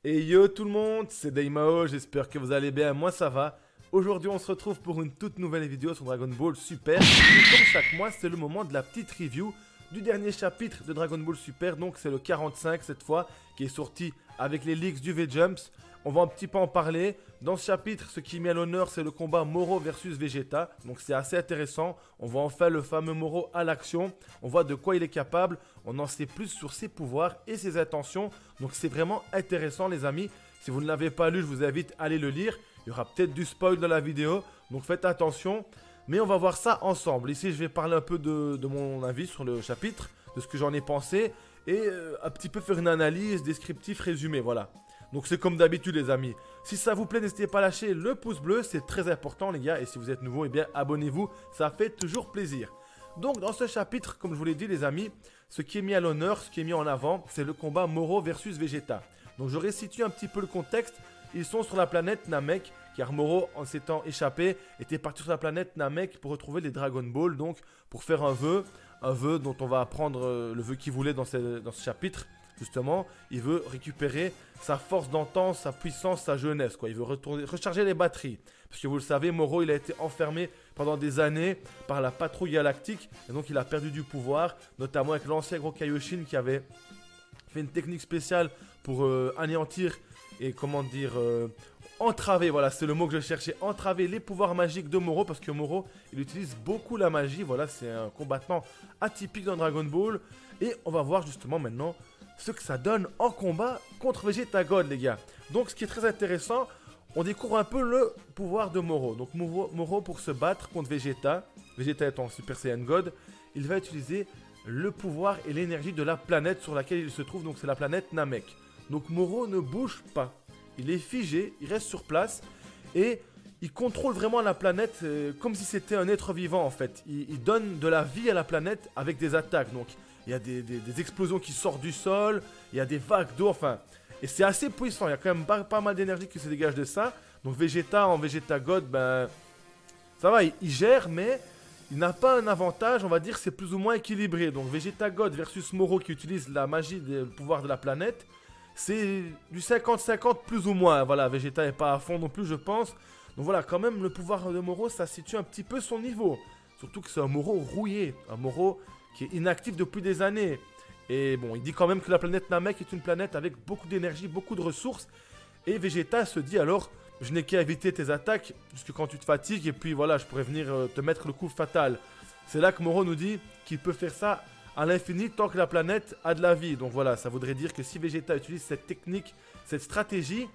Et yo tout le monde, c'est Daimao, j'espère que vous allez bien, moi ça va. Aujourd'hui on se retrouve pour une toute nouvelle vidéo sur Dragon Ball Super. Et comme chaque mois, c'est le moment de la petite review du dernier chapitre de Dragon Ball Super. Donc c'est le 45 cette fois, qui est sorti avec les leaks du V-Jumps. On va un petit peu en parler. Dans ce chapitre, ce qui est mis à l'honneur, c'est le combat Moro versus Vegeta. Donc c'est assez intéressant. On voit enfin le fameux Moro à l'action. On voit de quoi il est capable. On en sait plus sur ses pouvoirs et ses intentions. Donc c'est vraiment intéressant les amis. Si vous ne l'avez pas lu, je vous invite à aller le lire. Il y aura peut-être du spoil dans la vidéo. Donc faites attention. Mais on va voir ça ensemble. Ici, je vais parler un peu de mon avis sur le chapitre. De ce que j'en ai pensé. Et un petit peu faire une analyse, descriptif, résumé. Voilà. Donc c'est comme d'habitude les amis. Si ça vous plaît, n'hésitez pas à lâcher le pouce bleu, c'est très important les gars. Et si vous êtes nouveau, eh bien abonnez-vous, ça fait toujours plaisir. Donc dans ce chapitre, comme je vous l'ai dit les amis, ce qui est mis à l'honneur, ce qui est mis en avant, c'est le combat Moro versus Vegeta. Donc je resitue un petit peu le contexte. Ils sont sur la planète Namek, car Moro, en s'étant échappé, était parti sur la planète Namek pour retrouver les Dragon Ball, donc pour faire un vœu dont on va apprendre le vœu qu'il voulait dans ce chapitre. Justement, il veut récupérer sa force d'antan, sa puissance, sa jeunesse, quoi. Il veut recharger les batteries. Parce que vous le savez, Moro, il a été enfermé pendant des années par la patrouille galactique. Et donc, il a perdu du pouvoir, notamment avec l'ancien gros Kaioshin qui avait fait une technique spéciale pour anéantir et, comment dire, entraver, voilà, c'est le mot que je cherchais, entraver les pouvoirs magiques de Moro. Parce que Moro, il utilise beaucoup la magie. Voilà, c'est un combattant atypique dans Dragon Ball. Et on va voir justement maintenant ce que ça donne en combat contre Vegeta God, les gars. Donc, ce qui est très intéressant, on découvre un peu le pouvoir de Moro. Donc, Moro, pour se battre contre Vegeta, Vegeta étant Super Saiyan God, il va utiliser le pouvoir et l'énergie de la planète sur laquelle il se trouve. Donc, c'est la planète Namek. Donc, Moro ne bouge pas. Il est figé, il reste sur place et il contrôle vraiment la planète comme si c'était un être vivant, en fait. Il donne de la vie à la planète avec des attaques. Donc, il y a des explosions qui sortent du sol, il y a des vagues d'eau, enfin. Et c'est assez puissant, il y a quand même pas mal d'énergie qui se dégage de ça. Donc Vegeta en Vegeta God, ben, ça va, il gère, mais il n'a pas un avantage, on va dire, c'est plus ou moins équilibré. Donc Vegeta God versus Moro qui utilise la magie, le pouvoir de la planète, c'est du 50-50 plus ou moins. Voilà, Vegeta n'est pas à fond non plus, je pense. Donc voilà, quand même, le pouvoir de Moro, ça situe un petit peu son niveau. Surtout que c'est un Moro rouillé, un Moro qui est inactif depuis des années. Et bon, il dit quand même que la planète Namek est une planète avec beaucoup d'énergie, beaucoup de ressources. Et Vegeta se dit alors, je n'ai qu'à éviter tes attaques, puisque quand tu te fatigues, et puis voilà, je pourrais venir te mettre le coup fatal. C'est là que Moro nous dit qu'il peut faire ça à l'infini tant que la planète a de la vie. Donc voilà, ça voudrait dire que si Vegeta utilise cette technique, cette stratégie,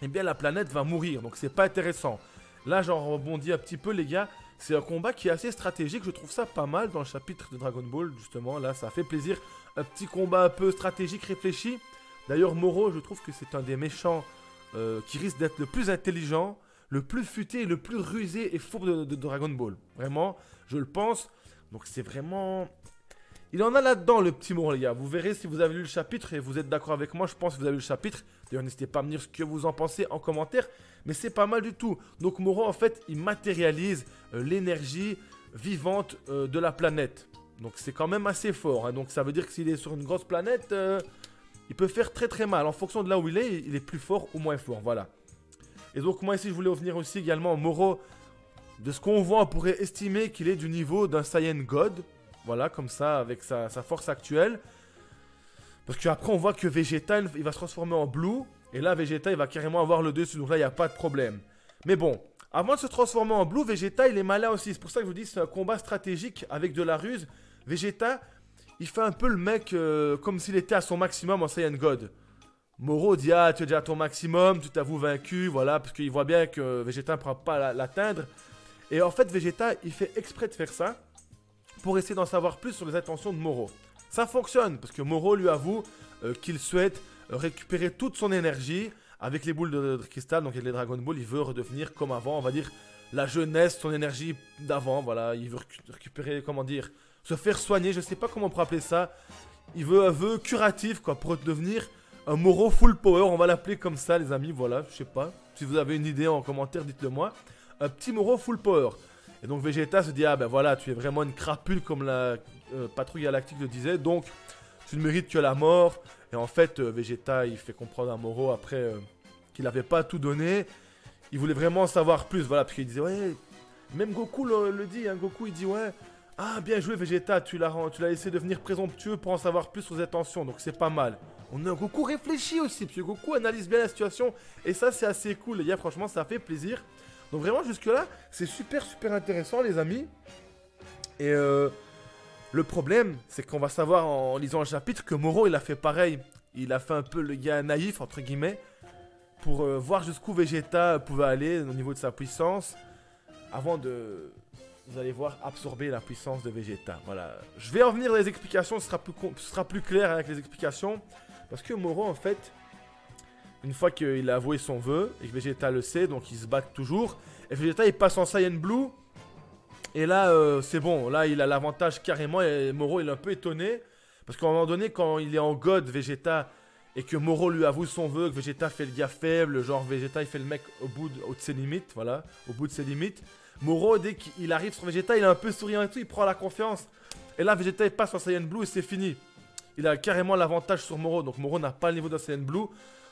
eh bien la planète va mourir. Donc c'est pas intéressant. Là, j'en rebondis un petit peu les gars. C'est un combat qui est assez stratégique, je trouve ça pas mal dans le chapitre de Dragon Ball, justement, là, ça fait plaisir. Un petit combat un peu stratégique, réfléchi. D'ailleurs, Moro, je trouve que c'est un des méchants qui risque d'être le plus intelligent, le plus futé, le plus rusé et fourbe de Dragon Ball. Vraiment, je le pense. Donc c'est vraiment... Il en a là-dedans, le petit Moro, les gars. Vous verrez si vous avez lu le chapitre et vous êtes d'accord avec moi. Je pense que vous avez lu le chapitre. D'ailleurs, n'hésitez pas à me dire ce que vous en pensez en commentaire. Mais c'est pas mal du tout. Donc, Moro, en fait, il matérialise l'énergie vivante de la planète. Donc, c'est quand même assez fort. Hein. Donc, ça veut dire que s'il est sur une grosse planète, il peut faire très très mal. En fonction de là où il est plus fort ou moins fort. Voilà. Et donc, moi, ici, je voulais revenir aussi également Moro. De ce qu'on voit, on pourrait estimer qu'il est du niveau d'un Saiyan God. Voilà, comme ça, avec sa force actuelle. Parce qu'après, on voit que Vegeta, il va se transformer en Blue. Et là, Vegeta, il va carrément avoir le dessus. Donc là, il n'y a pas de problème. Mais bon, avant de se transformer en Blue, Vegeta, il est malin aussi. C'est pour ça que je vous dis, c'est un combat stratégique avec de la ruse. Vegeta, il fait un peu le mec comme s'il était à son maximum en Saiyan God. Moro dit, ah, tu es déjà à ton maximum, tu t'avoues vaincu, voilà. Parce qu'il voit bien que Vegeta ne pourra pas l'atteindre. Et en fait, Vegeta, il fait exprès de faire ça pour essayer d'en savoir plus sur les intentions de Moro. Ça fonctionne, parce que Moro lui avoue qu'il souhaite récupérer toute son énergie avec les boules de cristal, donc avec les Dragon Ball, il veut redevenir comme avant, on va dire, la jeunesse, son énergie d'avant, voilà, il veut récupérer, comment dire, se faire soigner, je sais pas comment on pourrait appeler ça, il veut un vœu curatif, quoi, pour devenir un Moro full power, on va l'appeler comme ça, les amis, voilà, je sais pas, si vous avez une idée en commentaire, dites-le moi, un petit Moro full power. Et donc Vegeta se dit, ah ben voilà, tu es vraiment une crapule comme la patrouille galactique le disait, donc tu ne mérites que la mort. Et en fait, Vegeta, il fait comprendre à Moro après qu'il n'avait pas tout donné. Il voulait vraiment en savoir plus, voilà, parce qu'il disait, ouais, même Goku le dit, hein, Goku il dit, ouais, ah bien joué Vegeta, tu l'as laissé devenir présomptueux pour en savoir plus sur ses intentions, donc c'est pas mal. Goku réfléchit aussi, puis Goku analyse bien la situation, et ça c'est assez cool les gars, franchement ça fait plaisir. Donc vraiment jusque là, c'est super intéressant les amis. Et le problème, c'est qu'on va savoir en lisant le chapitre que Moro il a fait pareil. Il a fait un peu le gars naïf entre guillemets, pour voir jusqu'où Vegeta pouvait aller au niveau de sa puissance, avant de, vous allez voir, absorber la puissance de Vegeta. Voilà, je vais en venir dans les explications, ce sera plus clair avec les explications, parce que Moro en fait, une fois qu'il a avoué son vœu, et que Vegeta le sait, donc ils se battent toujours, et Vegeta il passe en Saiyan Blue, et là c'est bon, là il a l'avantage carrément, et Moro il est un peu étonné, parce qu'à un moment donné quand il est en God, Vegeta, et que Moro lui avoue son vœu, que Vegeta fait le gars faible, genre Vegeta il fait le mec au bout de ses limites, voilà, au bout de ses limites. Moro, dès qu'il arrive sur Vegeta, il est un peu souriant et tout, il prend la confiance. Et là, Vegeta il passe en Saiyan Blue et c'est fini. Il a carrément l'avantage sur Moro, donc Moro n'a pas le niveau d'un Saiyan Blue.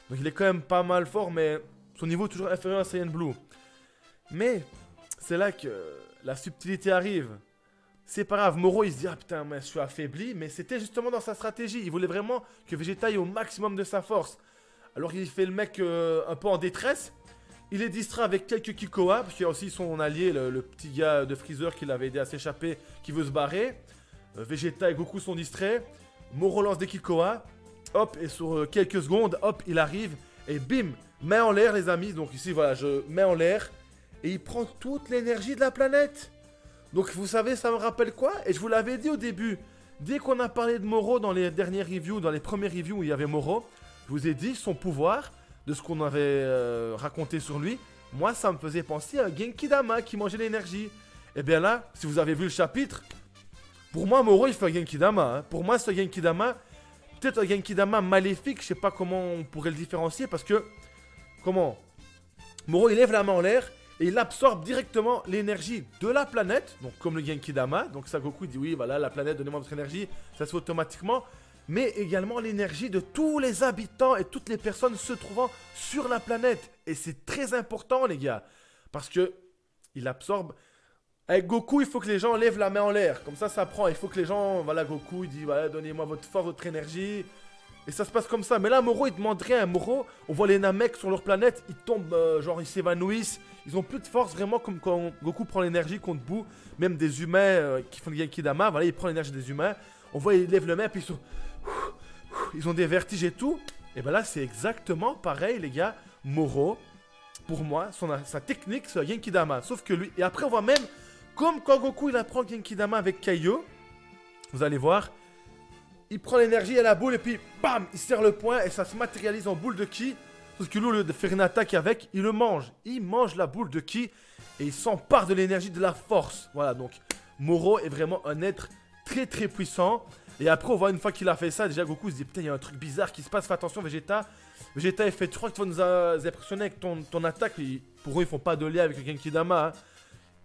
Donc il est quand même pas mal fort, mais son niveau est toujours inférieur à Saiyan Blue. Mais c'est là que la subtilité arrive. C'est pas grave, Moro il se dit ah putain mais je suis affaibli, mais c'était justement dans sa stratégie, il voulait vraiment que Vegeta ait au maximum de sa force. Alors il fait le mec un peu en détresse, il est distrait avec quelques Kikoa, parce qu'il y a aussi son allié, le petit gars de Freezer qui l'avait aidé à s'échapper, qui veut se barrer. Vegeta et Goku sont distraits, Moro lance des Kikoa, hop, et sur quelques secondes, hop, il arrive, et bim, main en l'air les amis, donc ici voilà, je mets en l'air, et il prend toute l'énergie de la planète. Donc vous savez, ça me rappelle quoi? Et je vous l'avais dit au début, dès qu'on a parlé de Moro dans les dernières reviews, dans les premières reviews où il y avait Moro, je vous ai dit son pouvoir, de ce qu'on avait raconté sur lui, moi ça me faisait penser à Genki Dama qui mangeait l'énergie. Et bien là, si vous avez vu le chapitre, pour moi Moro il fait un Genki Dama. Hein. Pour moi ce Genki Dama, peut-être un Genki Dama maléfique, je sais pas comment on pourrait le différencier parce que, comment? Moro il lève la main en l'air, et il absorbe directement l'énergie de la planète, donc comme le Genki Dama. Donc ça, Goku dit oui, voilà, la planète, donnez-moi votre énergie, ça se fait automatiquement. Mais également l'énergie de tous les habitants et toutes les personnes se trouvant sur la planète. Et c'est très important, les gars, parce que il absorbe. Avec Goku, il faut que les gens lèvent la main en l'air, comme ça prend. Il faut que les gens, voilà, Goku, il dit, voilà, donnez-moi votre force, votre énergie. Et ça se passe comme ça. Mais là, Moro, il demande rien. Moro, on voit les Namek sur leur planète, ils tombent, genre, ils s'évanouissent. Ils ont plus de force, vraiment, comme quand Goku prend l'énergie contre bout. Même des humains qui font le Genki Dama, voilà, il prend l'énergie des humains. On voit, ils lèvent le main, puis ils ont des vertiges et tout. Et ben là, c'est exactement pareil, les gars. Moro, pour moi, sa technique, c'est le Genki Dama. Sauf que lui, et après, on voit même, comme quand Goku, il apprend le Genki Dama avec Kaio. Vous allez voir. Il prend l'énergie à la boule et puis bam, il serre le poing et ça se matérialise en boule de ki. Sauf que lui, au lieu de faire une attaque avec, il le mange. Il mange la boule de ki et il s'empare de l'énergie de la force. Voilà, donc Moro est vraiment un être très puissant. Et après, on voit une fois qu'il a fait ça, déjà Goku se dit putain, il y a un truc bizarre qui se passe, fais attention Vegeta. Vegeta, il fait, tu crois que tu vas nous impressionner avec ton attaque. Pour eux, ils font pas de lien avec le Genki Dama. Hein.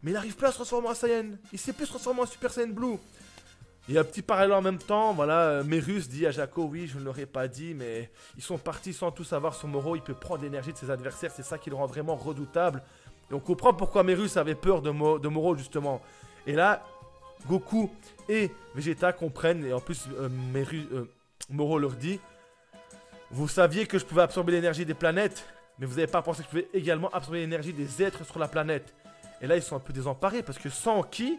Mais il n'arrive plus à se transformer en Saiyan. Il sait plus se transformer en Super Saiyan Blue. Il y a un petit parallèle en même temps, voilà, Merus dit à Jaco, oui, je ne l'aurais pas dit, mais ils sont partis sans tout savoir sur Moro, il peut prendre l'énergie de ses adversaires, c'est ça qui le rend vraiment redoutable. Et on comprend pourquoi Merus avait peur de Moro, justement. Et là, Goku et Vegeta comprennent, et en plus, Moro leur dit, vous saviez que je pouvais absorber l'énergie des planètes, mais vous n'avez pas pensé que je pouvais également absorber l'énergie des êtres sur la planète. Et là, ils sont un peu désemparés, parce que sans ki...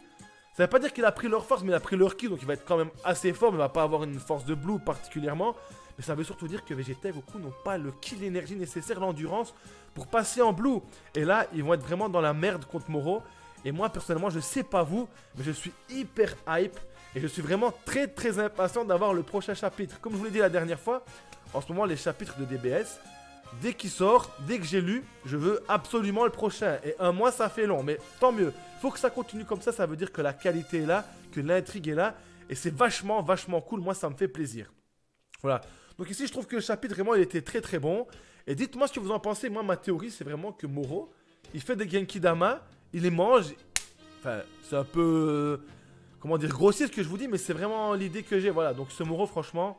Ça veut pas dire qu'il a pris leur force, mais il a pris leur ki, donc il va être quand même assez fort, mais il va pas avoir une force de blue particulièrement. Mais ça veut surtout dire que Vegeta et Goku n'ont pas le ki, l'énergie nécessaire, l'endurance pour passer en blue. Et là, ils vont être vraiment dans la merde contre Moro. Et moi, personnellement, je sais pas vous, mais je suis hyper hype. Et je suis vraiment très impatient d'avoir le prochain chapitre. Comme je vous l'ai dit la dernière fois, en ce moment, les chapitres de DBS, dès qu'il sort, dès que j'ai lu, je veux absolument le prochain. Et un mois, ça fait long, mais tant mieux. Faut que ça continue comme ça veut dire que la qualité est là, que l'intrigue est là. Et c'est vachement cool, moi ça me fait plaisir. Voilà. Donc ici, je trouve que le chapitre, vraiment, il était très bon. Et dites-moi ce que vous en pensez. Moi, ma théorie, c'est vraiment que Moro, il fait des Genki Dama, il les mange. Enfin, c'est un peu... comment dire, grossier ce que je vous dis, mais c'est vraiment l'idée que j'ai. Voilà, donc ce Moro, franchement,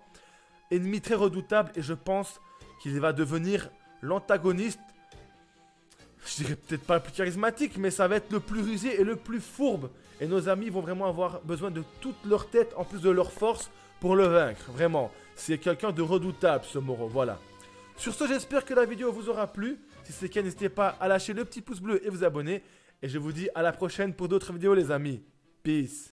ennemi très redoutable et je pense qu'il va devenir l'antagoniste. Je dirais peut-être pas le plus charismatique, mais ça va être le plus rusé et le plus fourbe. Et nos amis vont vraiment avoir besoin de toute leur tête, en plus de leur force, pour le vaincre. Vraiment, c'est quelqu'un de redoutable, ce Moro, voilà. Sur ce, j'espère que la vidéo vous aura plu. Si c'est le cas, n'hésitez pas à lâcher le petit pouce bleu et vous abonner. Et je vous dis à la prochaine pour d'autres vidéos, les amis. Peace.